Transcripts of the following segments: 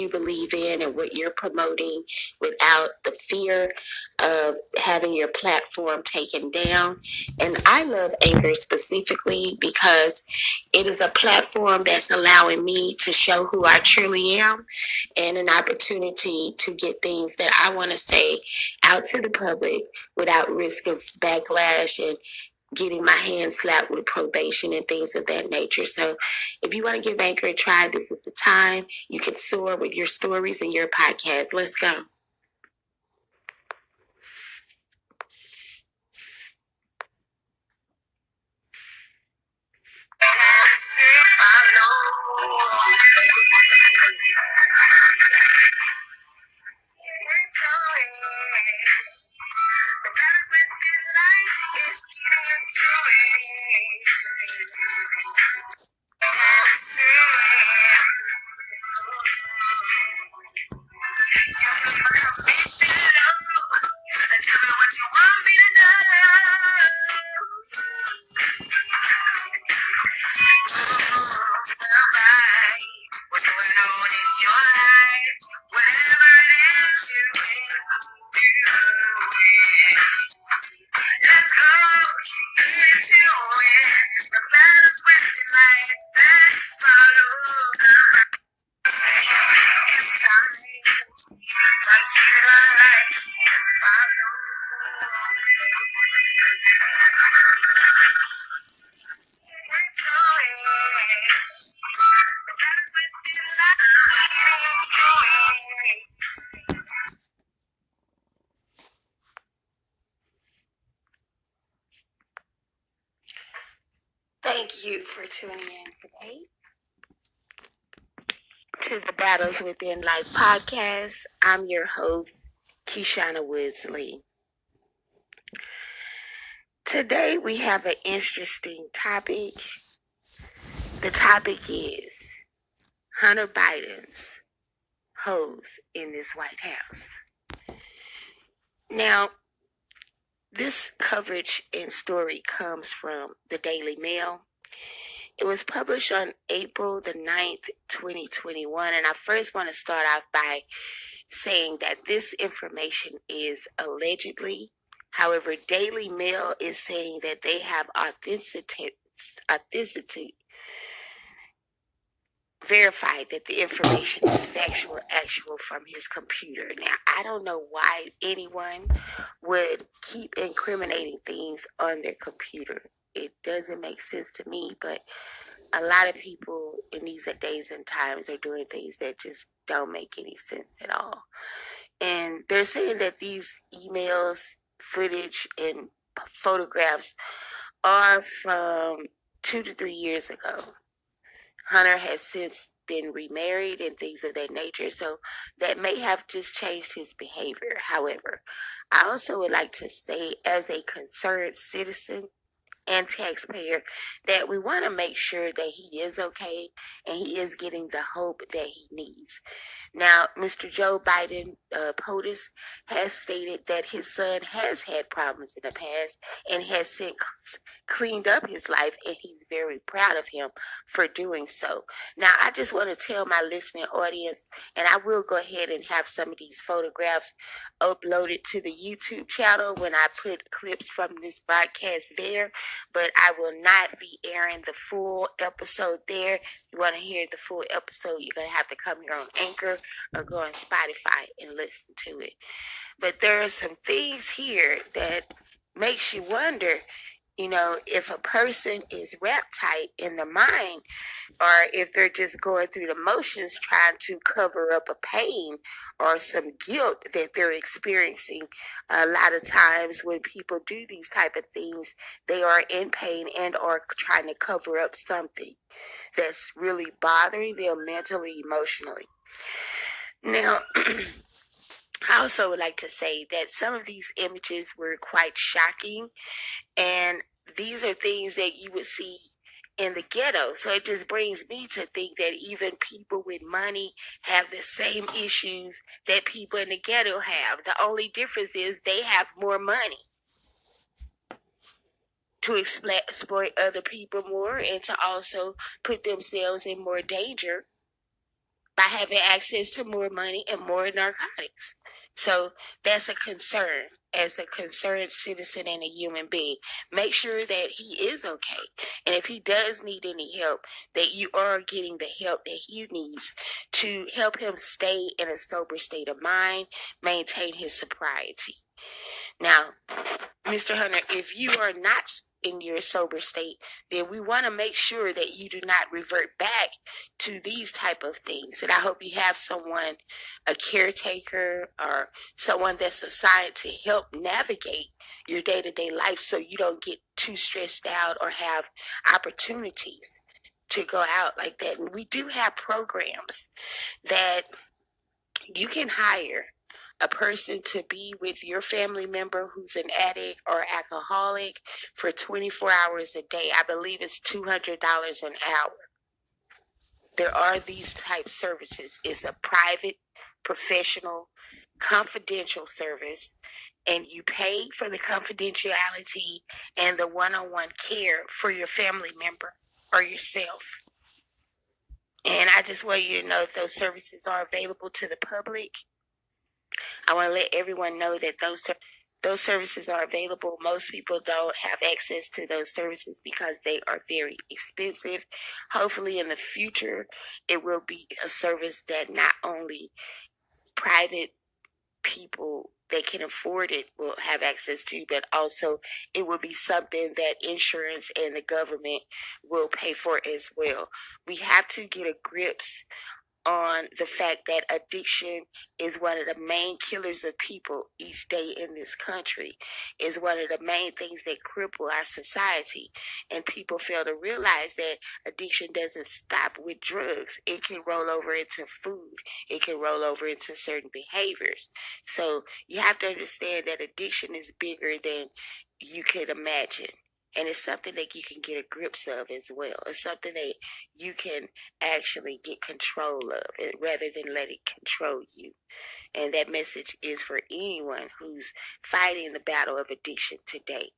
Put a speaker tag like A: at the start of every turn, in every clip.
A: you believe in and what you're promoting without the fear of having your platform taken down. And I love Anchor specifically because it is a platform that's allowing me to show who I truly am and an opportunity to get things that I want to say out to the public without risk of backlash and getting my hands slapped with probation and things of that nature. So if you want to give Anchor a try, this is the time. You can soar with your stories and your podcast. Let's go. Thank you for tuning in today to the Battles Within Life podcast. I'm your host, Keshana Woods Lee. Today we have an interesting topic. The topic is Hunter Biden's hoes in this White House. Now, this coverage and story comes from the Daily Mail. It was published on April the 9th, 2021. And I first want to start off by saying that this information is allegedly. However, Daily Mail is saying that they have authenticity verified that the information is factual, actual from his computer. Now, I don't know why anyone would keep incriminating things on their computer. It doesn't make sense to me, but a lot of people in these days and times are doing things that just don't make any sense at all. And they're saying that these emails, footage, and photographs are from 2 to 3 years ago. Hunter has since been remarried and things of that nature, so that may have just changed his behavior. However, I also would like to say, as a concerned citizen and taxpayer, that we want to make sure that he is okay and he is getting the hope that he needs. Now, Mr. Joe Biden, POTUS, has stated that his son has had problems in the past and has since cleaned up his life, and he's very proud of him for doing so. Now, I just want to tell my listening audience, and I will go ahead and have some of these photographs uploaded to the YouTube channel when I put clips from this broadcast there, but I will not be airing the full episode there. If you want to hear the full episode, you're going to have to come here on Anchor or go on Spotify and listen to it. But there are some things here that makes you wonder, if a person is wrapped tight in the mind, or if they're just going through the motions trying to cover up a pain or some guilt that they're experiencing. A lot of times when people do these type of things, they are in pain and are trying to cover up something that's really bothering them mentally, emotionally. Now, I also would like to say that some of these images were quite shocking, and these are things that you would see in the ghetto. So it just brings me to think that even people with money have the same issues that people in the ghetto have. The only difference is they have more money to exploit other people more and to also put themselves in more danger by having access to more money and more narcotics. So that's a concern. As a concerned citizen and a human being, make sure that he is okay. And if he does need any help, that you are getting the help that he needs to help him stay in a sober state of mind, maintain his sobriety. Now, Mr. Hunter, if you are not in your sober state, then we want to make sure that you do not revert back to these type of things. And I hope you have someone, a caretaker or someone that's assigned to help navigate your day-to-day life so you don't get too stressed out or have opportunities to go out like that. And we do have programs that you can hire a person to be with your family member who's an addict or alcoholic for 24 hours a day. I believe it's $200 an hour. There are these type services. It's a private, professional, confidential service, and you pay for the confidentiality and the one-on-one care for your family member or yourself. And I just want you to know that those services are available to the public. I want to let everyone know that those services are available. Most people don't have access to those services because they are very expensive. Hopefully in the future, it will be a service that not only private people that can afford it will have access to, but also it will be something that insurance and the government will pay for as well. We have to get a grips on the fact that addiction is one of the main killers of people each day in this country, is one of the main things that cripple our society. And people fail to realize that addiction doesn't stop with drugs. It can roll over into food. It can roll over into certain behaviors. So you have to understand that addiction is bigger than you could imagine. And it's something that you can get a grips of as well. It's something that you can actually get control of it rather than let it control you. And that message is for anyone who's fighting the battle of addiction today.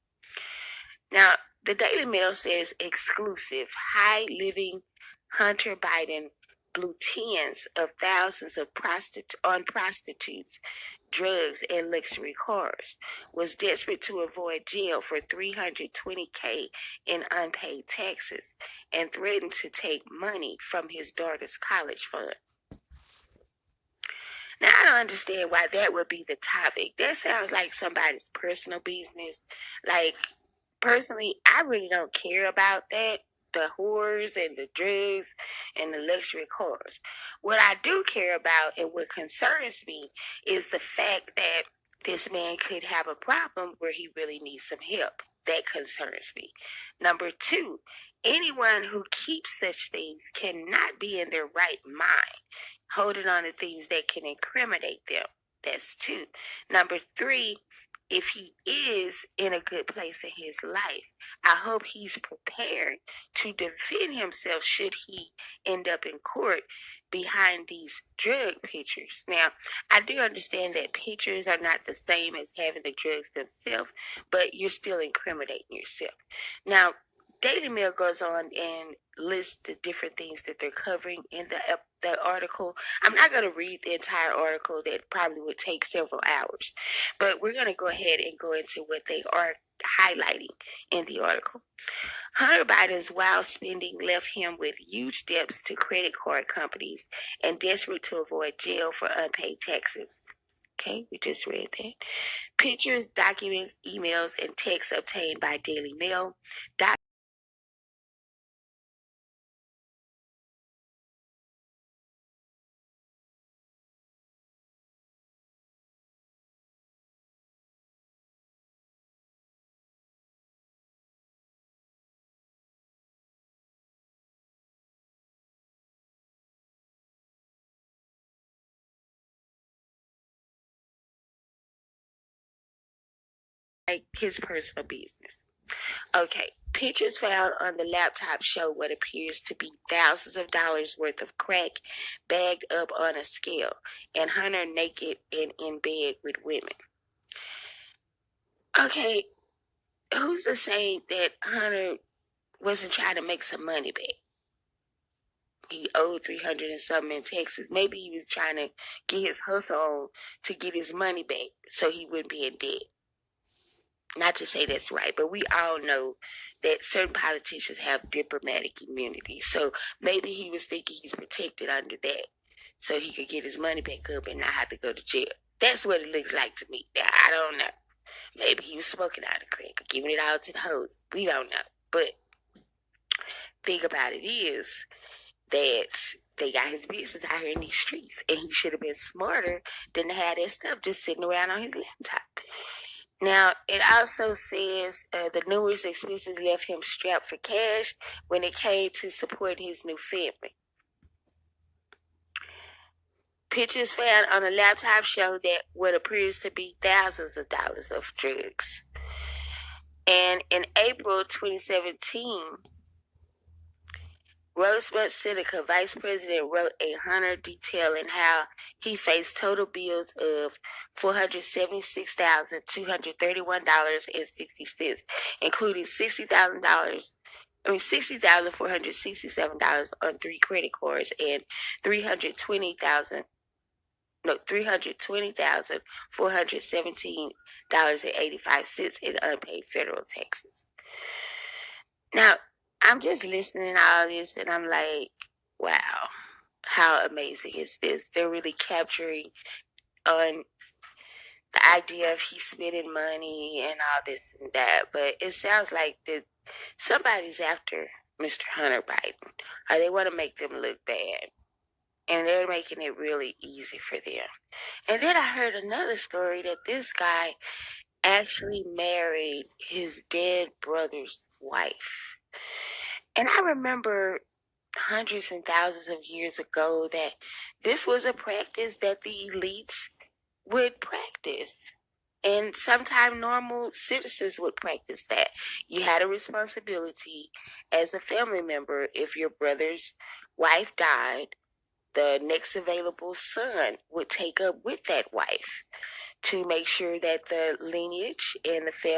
A: Now, the Daily Mail says exclusive high living Hunter Biden blew tens of thousands of prostitutes, drugs, and luxury cars, was desperate to avoid jail for $320K in unpaid taxes, and threatened to take money from his daughter's college fund. Now, I don't understand why that would be the topic. That sounds like somebody's personal business. Like, personally, I really don't care about that. The whores and the drugs and the luxury cars. What I do care about and what concerns me is the fact that this man could have a problem where he really needs some help. That concerns me. Number two, anyone who keeps such things cannot be in their right mind, holding on to things that can incriminate them. That's two. Number three, if he is in a good place in his life, I hope he's prepared to defend himself should he end up in court behind these drug pictures. Now, I do understand that pictures are not the same as having the drugs themselves, but you're still incriminating yourself. Now, Daily Mail goes on and lists the different things that they're covering in the article. I'm not going to read the entire article. That probably would take several hours. But we're going to go ahead and go into what they are highlighting in the article. Hunter Biden's wild spending left him with huge debts to credit card companies and desperate to avoid jail for unpaid taxes. Okay, we just read that. Pictures, documents, emails, and texts obtained by Daily Mail. His personal business. Okay, pictures found on the laptop show what appears to be thousands of dollars worth of crack bagged up on a scale, and Hunter naked and in bed with women. Okay, who's to say that Hunter wasn't trying to make some money back? He owed 300 and something in Texas. Maybe he was trying to get his hustle on to get his money back so he wouldn't be in debt. Not to say that's right, but we all know that certain politicians have diplomatic immunity. So maybe he was thinking he's protected under that so he could get his money back up and not have to go to jail. That's what it looks like to me. I don't know. Maybe he was smoking out of crack or giving it out to the hoes. We don't know. But thing about it is that they got his business out here in these streets, and he should have been smarter than to have that stuff just sitting around on his laptop. Now, it also says the numerous expenses left him strapped for cash when it came to supporting his new family. Pictures found on a laptop show that what appears to be thousands of dollars of drugs. And in April 2017, Rosemont Seneca, vice president, wrote a Hunter detailing how he faced total bills of $476,231.60, including $60,467 on 3 credit cards and $320,417.85 in unpaid federal taxes. Now, I'm just listening to all this and I'm like, wow, how amazing is this? They're really capturing on the idea of he spending money and all this and that. But it sounds like that somebody's after Mr. Hunter Biden, or they want to make them look bad. And they're making it really easy for them. And then I heard another story that this guy actually married his dead brother's wife. And I remember hundreds and thousands of years ago that this was a practice that the elites would practice. And sometimes normal citizens would practice that. You had a responsibility as a family member. If your brother's wife died, the next available son would take up with that wife to make sure that the lineage and the family